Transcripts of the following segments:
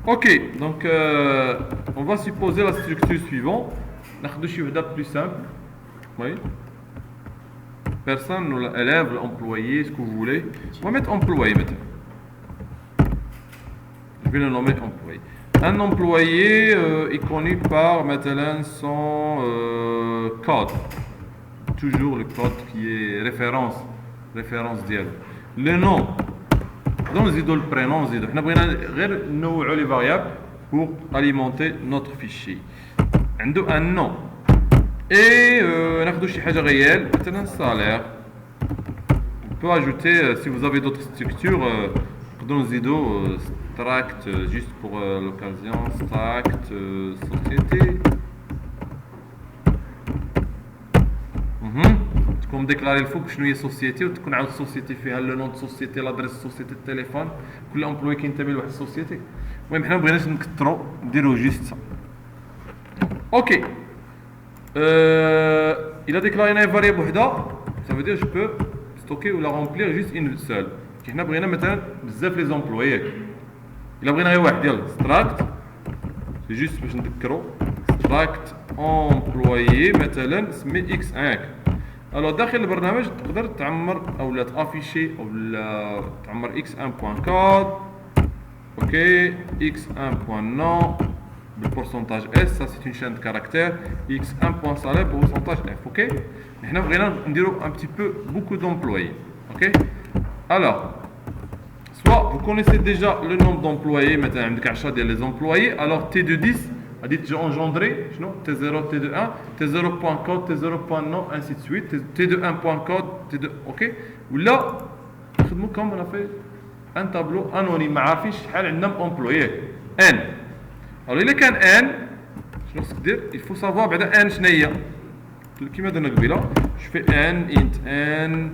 Ok, donc on va supposer la structure suivante. ناخذ شي وحده plus simple. Oui. Personne, élève, employé, ce que vous voulez. On va mettre employé maintenant. Je vais le nommer employé. Un employé est connu par maintenant son code. Toujours le code qui est référence ديالو. Le nom. Donc نزيدو le prénom نزيدو. حنا بغينا غير نوعو les variables pour alimenter notre fichier. عنده un nom. Et ناخذو شي حاجه réelle, مثلا salaire. On peut ajouter si vous avez d'autres structures نقدروا نزيدو struct juste pour l'occasion, struct société. تكون ديكلاري الفوق شنو هي سوسيتي وتكون عاود السوسيتي فيها لو نون دو سوسيتي لادريس سوسيتي التليفون كل امبلوي كينتمي لواحد السوسيتي. المهم حنا مبغيناش نكثروا نديرو جيست سا. اوكي il a déclaré une variable وحده, ça veut dire je peux stocker ou la remplir juste une seule. حنا بغينا مثلا بزاف لي زومبلوي, الا بغينا غير واحد ديال struct سي جوست باش نذكروا struct employé مثلا سمي x1. الو داخل البرنامج تقدر تعمر او لا تافيشي او لا تعمر x1.code. اوكي x1.nom بالبورسونتاج اس, ça c'est une chaîne de caractères, x1.salaire pourcentage f. ok, حنا بغينا نديرو un petit peu beaucoup d'employés. ok, alors soit vous connaissez déjà le nombre d'employés, مثلا عندك 10 ديال les employés, alors t de 10 غادي تجي engendrer شنو t0 t de 1 t0.code t0.nom ainsi de suite t de 1.code t de. ok, ولا نخدمو comme on a fait un tableau anonyme ما عارفينش شحال عندنا employés n. alors الا كان n شنو خصك دير, il faut savoir بعدا n شنو هي كيما درنا قبيله. je fais n int n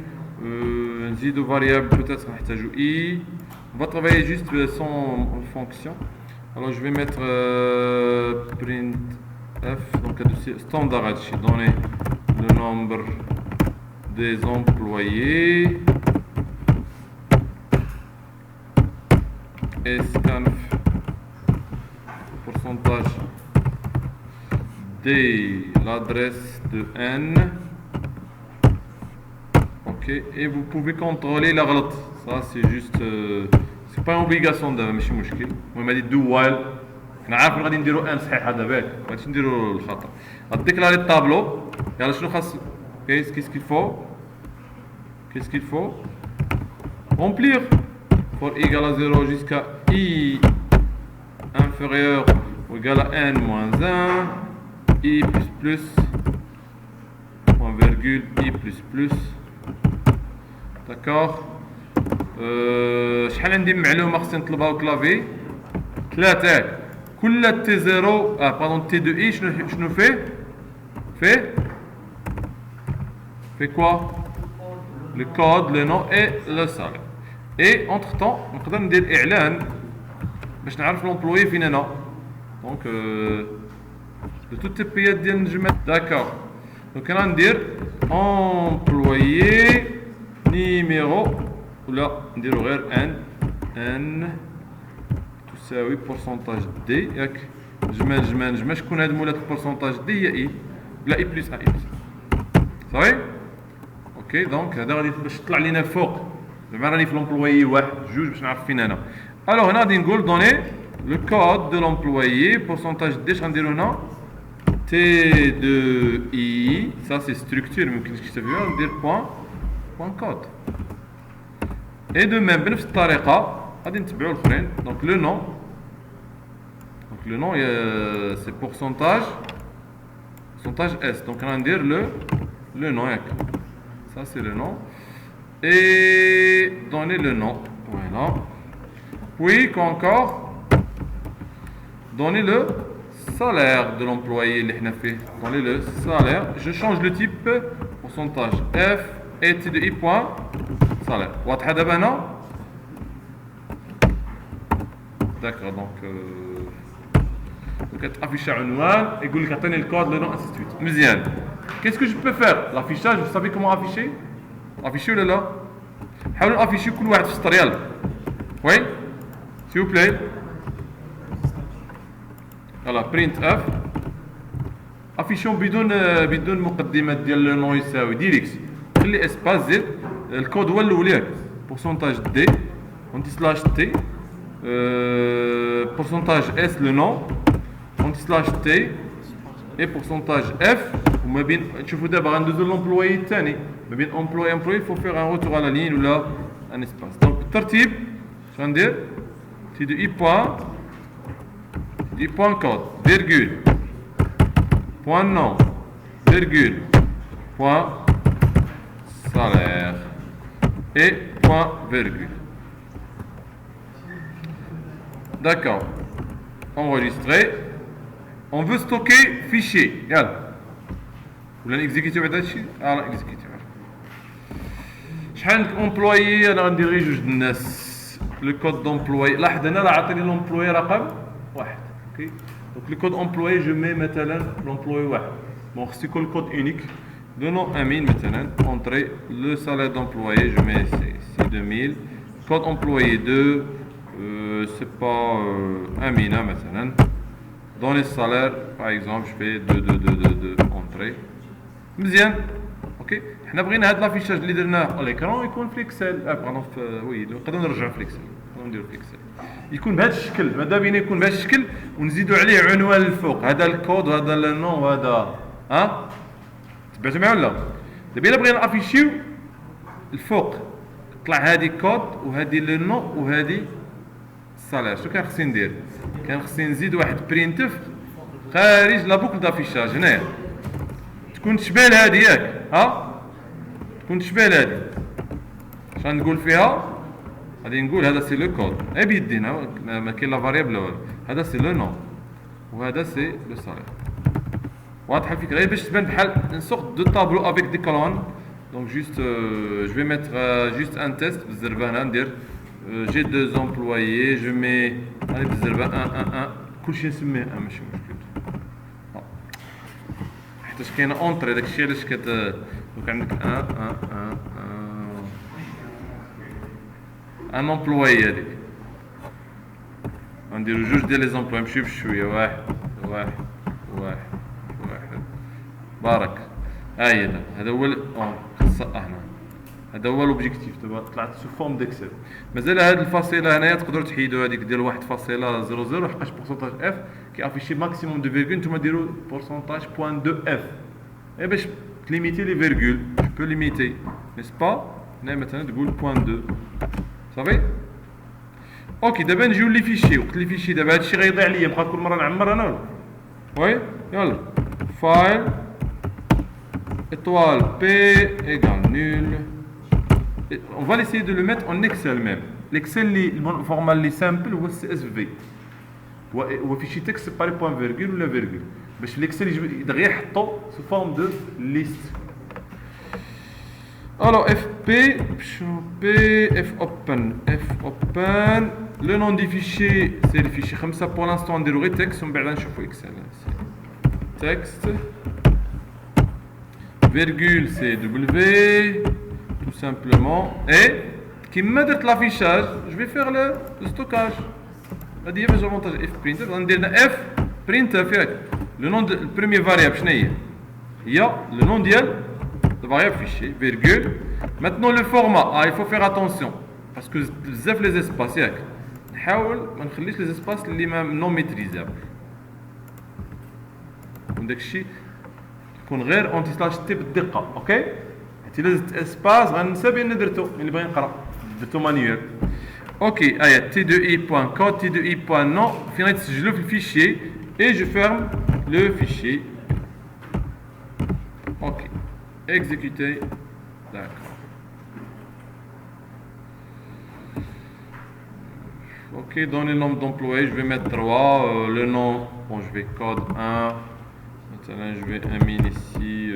نزيدو variable peut-être نحتاجو i. on va travailler juste sans fonction. alors je vais mettre print f, donc standard هادشي donner le nombre des employés et scanf pourcentage de l'adresse de n. ok, et vous pouvez contrôler la غلط, ça c'est juste c'est pas une obligation دابا ماشي مشكل. المهم هادي دو وايل حنا عارفين غادي نديرو ان صحيحه دابا ياك, ماشي نديرو الخطا. غاديكلاري الطابلو. يلا شنو خاص qu'est-ce qu'il faut qu'est-ce qu'il faut remplir for égal à 0 jusqu'à i inférieur ou égal à n moins 1 i plus plus point virgule i plus plus. d'accord. شحال عندي معلومه خصني نطلبها وكلافي 3. كل تي 0 باردون تي دو اي شنو fait quoi le code, le nom et le salaire. et entre temps نقدر ندير اعلان باش نعرف l'employé فين انا. دونك de toutes les payades ديال النجمات. d'accord. دونك انا ندير employé numéro ولا نديرو غير n تساوي pourcentage d. ياك جمع شكون هاد مولات pourcentage d هي i بلا i plus 1 i صافي. اوكي دونك هذا غادي باش يطلع لينا الفوق زعما راني في لومبلويي واحد جوج باش نعرف فين انا. الوغ هنا غادي نقول دوني لو كود دو لومبلويي pourcentage d اش غنديرو هنا t de i, ça c'est structure ميمكنش تكتبوها, ندير point code. et de même بنفس الطريقه غادي نتبعوا الاخرين. donc le nom c'est pourcentage s. donc on va dire le nom ياك, ça c'est le nom et donner le nom. voilà. puis encore donner le salaire de l'employé اللي حنا فيه. donner le salaire, je change le type pourcentage f et t de i point salaire. واضحه دابا هنا. d'accord. donc كتافيشا عنوان يقول لك عطيني الكود لو نو انسي سويت. مزيان. qu'est-ce que je peux faire l'affichage. vous savez comment afficher ولا لا؟ حاولوا افيشيو كل واحد في السطر. يلا وي s'il vous plaît. voilà print f affichons بدون مقدمات ديال لو نو يساوي ديريكت خلي اسباس زد الكود هو الاول ياك pourcentage d anti slash t pourcentage s le nom anti slash t et pourcentage f وما بين تشوفوا دابا غندوزو للامبلوي الثاني ما بين امبلوي il faut faire un retour à la ligne ولا un espace donc بالترتيب اش غندير تي دو i point code virgule point nom virgule point salaire et point virgule. D'accord. Enregistré. On veut stocker fichier. Regarde. Vous voulez exécuter بعد هادشي؟ alors exécuter. شحال عندك امبلويي انا غندير جوج الناس لو كود دومبلوي لاحظ هنا راه عطيني لومبلوي رقم واحد اوكي دونك لو كود امبلوي جو مي مثلا لومبلوي واحد بون خصو يكون الكود اونيك le nom Amine maintenant, entrée, le salaire d'employé, je mets c'est 2000, code employé 2, c'est pas Amina maintenant, dans les salaires par exemple je fais 2 entrée, مزيان, ok, حنا بغينا هاد لافيشاج اللي درناه على l'écran يكون في اكسل, pardon وي نقدروا نرجعوا في اكسل, نقدروا نديروا في اكسل, يكون بهذا الشكل, ماذا بينا يكون بهذا الشكل ونزيدوا عليه عنوان الفوق, هذا الكود وهذا النوم وهذا, ها تبعتوا معايا ولا دابا الا بغينا نافيشيو الفوق طلع هادي كود وهادي لو نو وهادي السالير شنو كان خصني ندير كان خصني نزيد واحد برينتف خارج لا بوكل دافيشاج هنايا تكون تشبه لهادي ياك ها تكون تشبه لهادي اش غنقول فيها غادي نقول هذا سي لو كود اي بيدينا ما كاين لا فاريابل والو هذا سي لو نو وهذا سي لو سالير واضحه الفكره غير باش تبان بحال une sorte de tableau avec des colonnes donc juste je vais mettre juste un test بالزربانه ندير j'ai 2 employés je mets allez بالزربان 1 كلشي نسميه ماشي مشكل حيت كاينه اونطري داكشي علاش دونك عندك 1 employé هذيك غنديرو جوج ديال لي زومبلوي نمشيو بشويه واحد بارك هذا هو هنا هذا هو لوبجيكتيف دابا طلعت سو فورم ديكسل مازال هاد الفاصله هنايا تقدروا تحيدوا هذيك ديال 1.00 حقاش بورسونتاج اف كيافيشي ماكسيموم دو فيرغول نتوما ديروا بورسونتاج بوان دو اف اي باش تليميتي لي فيرغول جو بو ليميتي نيس با هنا مثلا تقول بوان 2 صافي اوكي دابا نجيو لي فيشي وقت لي فيشي دابا هادشي غيضيع عليا بقى كل مره نعمر انا وي يلا فايل étoile P égale nul. Et on va essayer de le mettre en Excel même. L'Excel, le format le simple, c'est CSV. Ou fichier texte, c'est pas le point virgule ou la virgule. Mais l'Excel, il doit être sous forme de liste. Alors, F open. Le nom du fichier, c'est le fichier. Comme ça, pour l'instant, on déroule texte, on va aller sur Excel. Texte. Virgule c'est W tout simplement et qui me donne l'affichage je vais faire le stockage هذه هي باش avantage f printf غندير f printf ياك le nom de le premier variable شنو هي le nom ديال le variable fichier virgule maintenant le format il faut faire attention parce que بزاف les espaces ياك نحاول ما نخليش les espaces اللي non maîtrisables وداك الشيء يكون غير اونتي سلاش تي بالدقه اوكي حيت الا زدت اسباس غنسى بان درتو اللي باغي نقرا درتو مانيوال اوكي ايا تي دو اي بوان كود تي دو اي بوان نو فين غتسجلو في الفيشي اي جو فيرم لو فيشي اوكي اكزيكوتي داكور اوكي دوني le nombre d'employés je vais mettre 3 le nom bon je vais code 1 Maintenant, je vais Amine ici,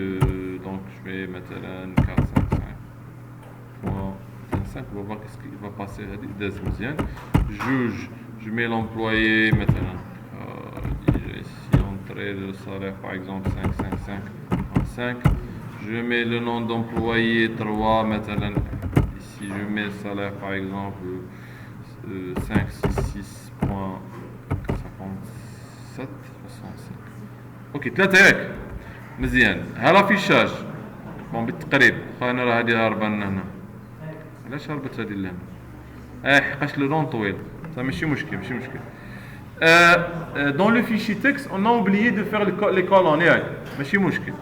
donc je vais mettre 455.25, on va voir qu'est-ce qu'il va passer deuxième. Juge, je mets l'employé maintenant, ici entrée de salaire par exemple 555.5, je mets le nom d'employé 3 maintenant, ici je mets le salaire par exemple 566.57. اوكي 3 ياك مزيان. ها لافيشاج بون بالتقريب، خلينا راه هادي هاربه لنا هنا. علاش هربت هادي لهنا؟ حقاش لو نون طويل. Ça ماشي مشكل ماشي مشكل. Dans le fichier texte, on a oublié de faire les colonnes. ماشي مشكل.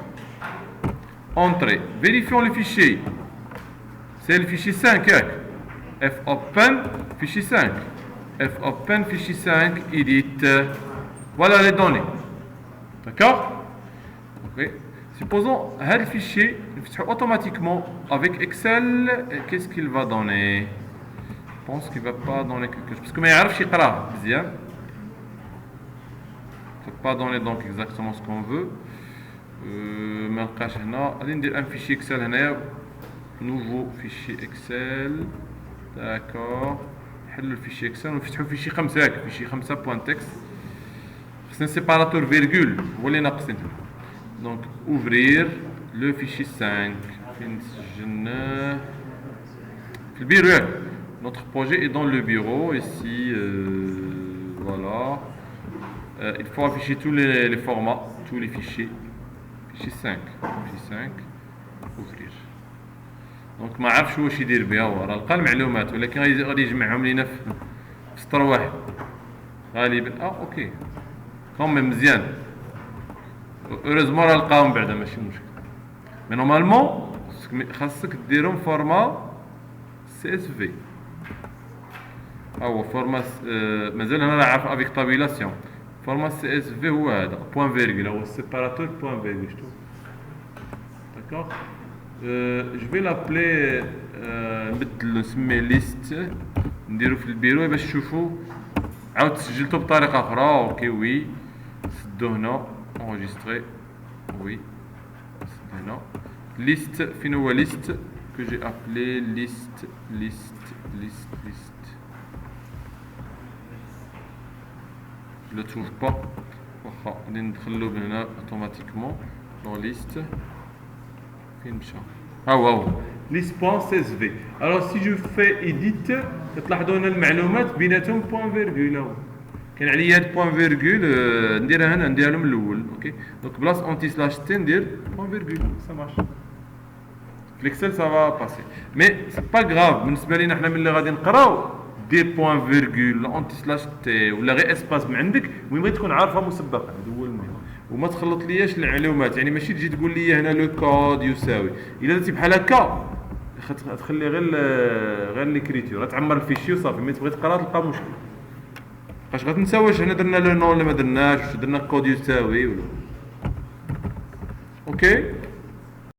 Entrée. Vérifions le fichier. C'est le fichier 5 ياك. fopen fichier 5. fopen fichier 5 edit. Voilà les données. D'accord? Ok. Supposons هذا الفيشي نفتحه automatiquement avec Excel. Qu'est-ce qu'il va donner? Je pense qu'il va pas donner quelque chose parce que ما يعرفش يقراه مزيان. Il ne peut pas donner donc exactement ce qu'on veut. ما لقاش هنا. غادي ندير ان فيشي اكسل هنايا. نوفو فيشي اكسل. داكور. نحلو الفيشي اكسل ونفتحو فيشي 5 ياك. فيشي 5 بوان تكست. خصنا سيباراتور فيرغول هو اللي ناقصين. دونك اوفرير لو فيشي 5 فين سجلناه في البيرو ياك. Notre projet est dans le bureau ici. Voilà. Il faut afficher tous les formats, tous les fichiers. Fichier 5. Fichier 5. Ouvrir. Donc ما عرفش واش يدير بها هو، راه لقى المعلومات ولكن غادي يجمعهم لينا في سطر واحد غالبا. اوكي كوم مزيان. اوروزمون راه لقاهم بعدا ماشي مشكل. مي نورمالمون خاصك ديرهم فورما سي اس في. هو فورما مازال انا عارف افيك طابيلاسيون. فورما سي اس في هو هذا بوان فيرغول، هو السيباراتور بوان فيرغول. شتو داكوغ. جو في لابلي نبدلو نسميه ليست نديرو في البيرو باش تشوفوا. عاود سجلتو بطريقه اخرى. اوكي وي سدو هنا انجستري. وي سدو هنا ليست. فين هو ليست كو جي ابلي ليست ليست ليست ليست. Je le trouve pas. On ندخلو هنا automatiquement dans liste. فين مشى؟ هاو list.csv. alors si je fais edit تلاحظوا هنا المعلومات بيناتهم بوان فيرغول. هاو كان عليا هاد بوان فيرغول نديرها هنا نديرها من الاول. اوكي دونك بلاص اونتي سلاش تي ندير بوان فيرغول. سا مارش في الاكسل سا فا باسي. مي سي با غراف بالنسبه لينا حنا ملي غادي نقراو دير بوان فيرغول اونتي سلاش تي ولا غير اسباس من عندك. المهم غير تكون عارفها مسبقا. هذا هو المهم. وما تخلط لياش المعلومات. يعني ماشي تجي تقول لي هنا لو كود يساوي. الا درتي بحال هكا تخلي غير ليكريتور تعمر الفيشي وصافي. ملي تبغي تقرا تلقى مشكل. باش غتنسى واش هنا درنا لو نون ولا ما درناش، واش درنا كود يساوي ولا. اوكي